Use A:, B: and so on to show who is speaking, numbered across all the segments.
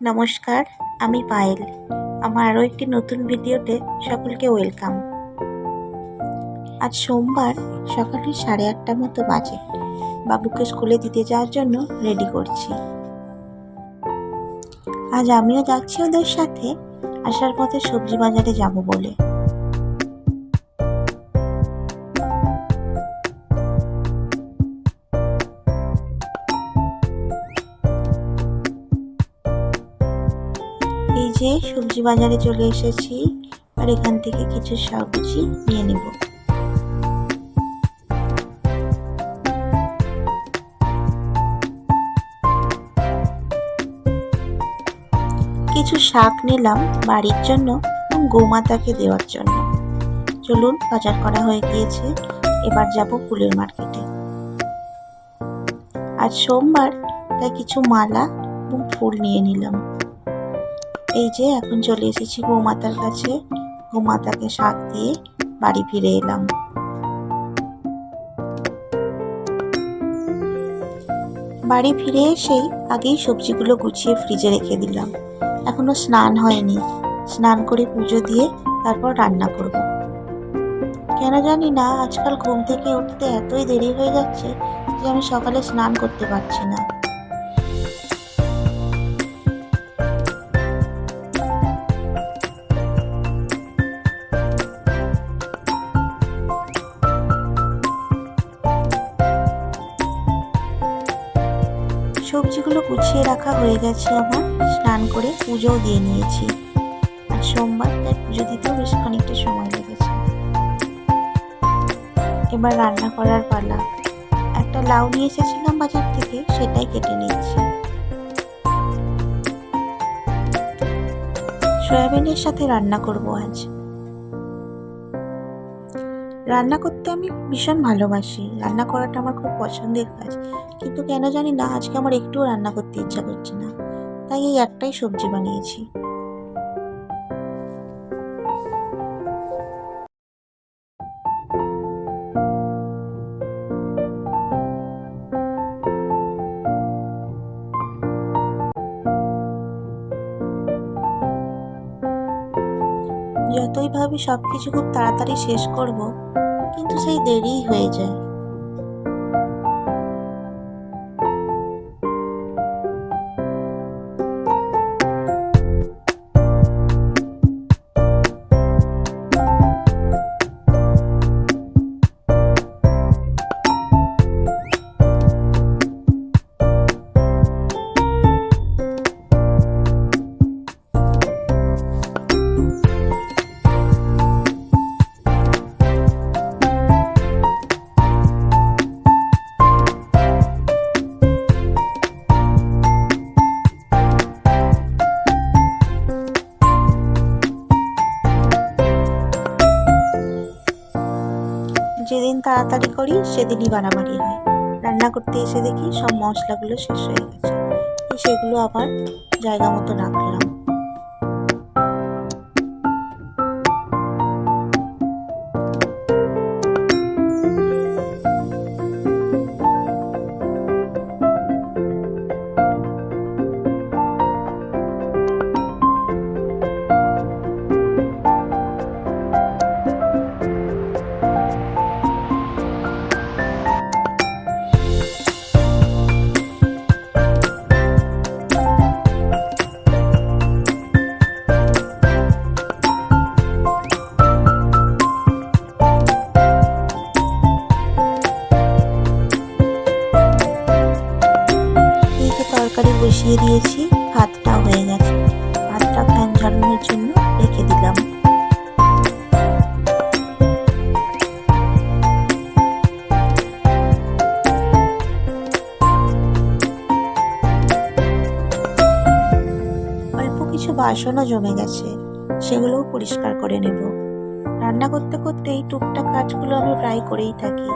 A: নমস্কার, আমি পায়েল। আমার আরও একটি নতুন ভিডিওতে সকলকে ওয়েলকাম। আজ সোমবার সকালে 8:30 মতো বাজে। বাবুকে স্কুলে দিতে যাওয়ার জন্য রেডি করছি। আজ আমিও যাচ্ছি ওদের সাথে, আসার পথে সবজি বাজারে যাব বলে। এই যে সবজি বাজারে চলে এসেছি, আর এখান থেকে কিছু সবজি নিয়ে নেব। কিছু শাক নিলাম বাড়ির জন্য এবং গোমাতাকে দেওয়ার জন্য। চলুন, বাজার করা হয়ে গিয়েছে, এবার যাব ফুলের মার্কেটে। আজ সোমবার, তাই কিছু মালা এবং ফুল নিয়ে নিলাম। এই যে এখন চলে এসেছি গোমাতার কাছে, গোমাতাকে শাক দিয়ে বাড়ি ফিরে এলাম। বাড়ি ফিরে এসেই আগেই সবজিগুলো গুছিয়ে ফ্রিজে রেখে দিলাম। এখনো স্নান হয়নি, স্নান করে পুজো দিয়ে তারপর রান্না করব। কেন জানি না আজকাল ঘুম থেকে উঠতে এতই দেরি হয়ে যাচ্ছে যে আমি সকালে স্নান করতে পারছি না। সবজিগুলো গুছিয়ে রাখা হয়ে গেছে আমার, স্নান করে পুজোও দিয়ে নিয়েছি। আর সোমবার, তাই পুজো দিতেও বেশ খানিকটা সময় লেগেছে। এবার রান্না করার পালা। একটা লাউ নিয়ে এসেছিলাম বাজার থেকে, সেটাই কেটে নিচ্ছি। সয়াবিনের সাথে রান্না করব আজ। রান্না করতে আমি ভীষণ ভালোবাসি, রান্না করাটা আমার খুব পছন্দের কাজ, কিন্তু কেন জানি না আজকে আমার একটুও রান্না করতে ইচ্ছা করছে না, তাই এই একটাই সবজি বানিয়েছি। যতই ভাবি সবকিছু খুব তাড়াতাড়ি শেষ করব, কিন্তু সেই দেরিই হয়ে যায়। যেদিন তাড়াতাড়ি করি সেদিনই বাড়াবাড়ি হয়। রান্না করতে এসে দেখি সব মশলাগুলো শেষ হয়ে গেছে, সেগুলো আবার জায়গা মতো রাখলাম। তরকারি বসিয়ে দিয়েছি, ভাতটাও হয়ে গেছে। ভাতটা ফ্যান ঝরানোর জন্য রেখে দিলাম। অল্প কিছু বাসনও জমে গেছে, সেগুলোও পরিষ্কার করে নেব। রান্না করতে করতে এই টুকটাক কাজগুলো আমি প্রায় করেই থাকি।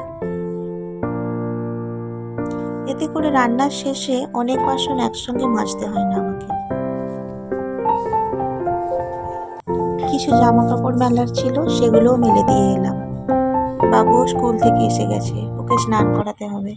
A: এতে করে রান্নার শেষে অনেক বাসন একসঙ্গে মাজতে হয় না আমাকে। কিছু জামা কাপড় মেলার ছিল, সেগুলোও মেলে দিয়ে এলাম। বাবুও স্কুল থেকে এসে গেছে, ওকে স্নান করাতে হবে।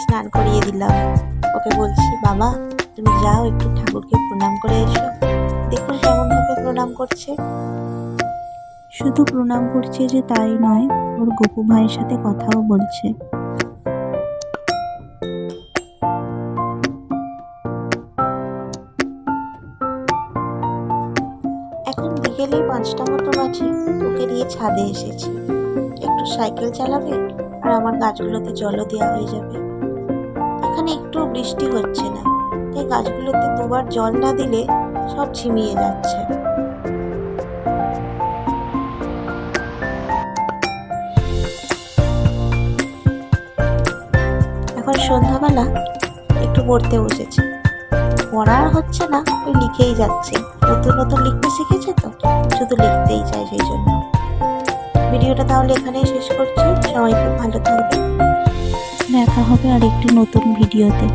A: স্নান করিয়ে দিলাম। ওকে বলছি, বাবা তুমি যাও একটু ঠাকুরকে প্রণাম করে এসো। দেখুন কেমন ভাবে প্রণাম করছে। শুধু প্রণাম করছে যে তাই নয়, ওর গপু ভাইয়ের সাথে কথাও বলছে। এখন বিকেলে 5টা মতো বাজে। ওকে নিয়ে ছাদে এসেছি। একটু সাইকেল চালাবে আর আমার গাছগুলোতে জলও দেওয়া হয়ে যাবে। এখানে একটু বৃষ্টি হচ্ছে না, তাই গাছগুলোতে দুবার জল না দিলে সব ঝিমিয়ে যাচ্ছে। এখন সন্ধ্যাবেলা একটু পড়তে বসেছে। পড়া আর হচ্ছে না, ওই লিখেই যাচ্ছে। নতুন নতুন লিখতে শিখেছে তো, শুধু লিখতেই চায়। সেই জন্য ভিডিওটা তাহলে এখানেই শেষ করছি। সবাই খুব ভালো থাকবে। দেখা হবে আর একটি নতুন ভিডিওতে।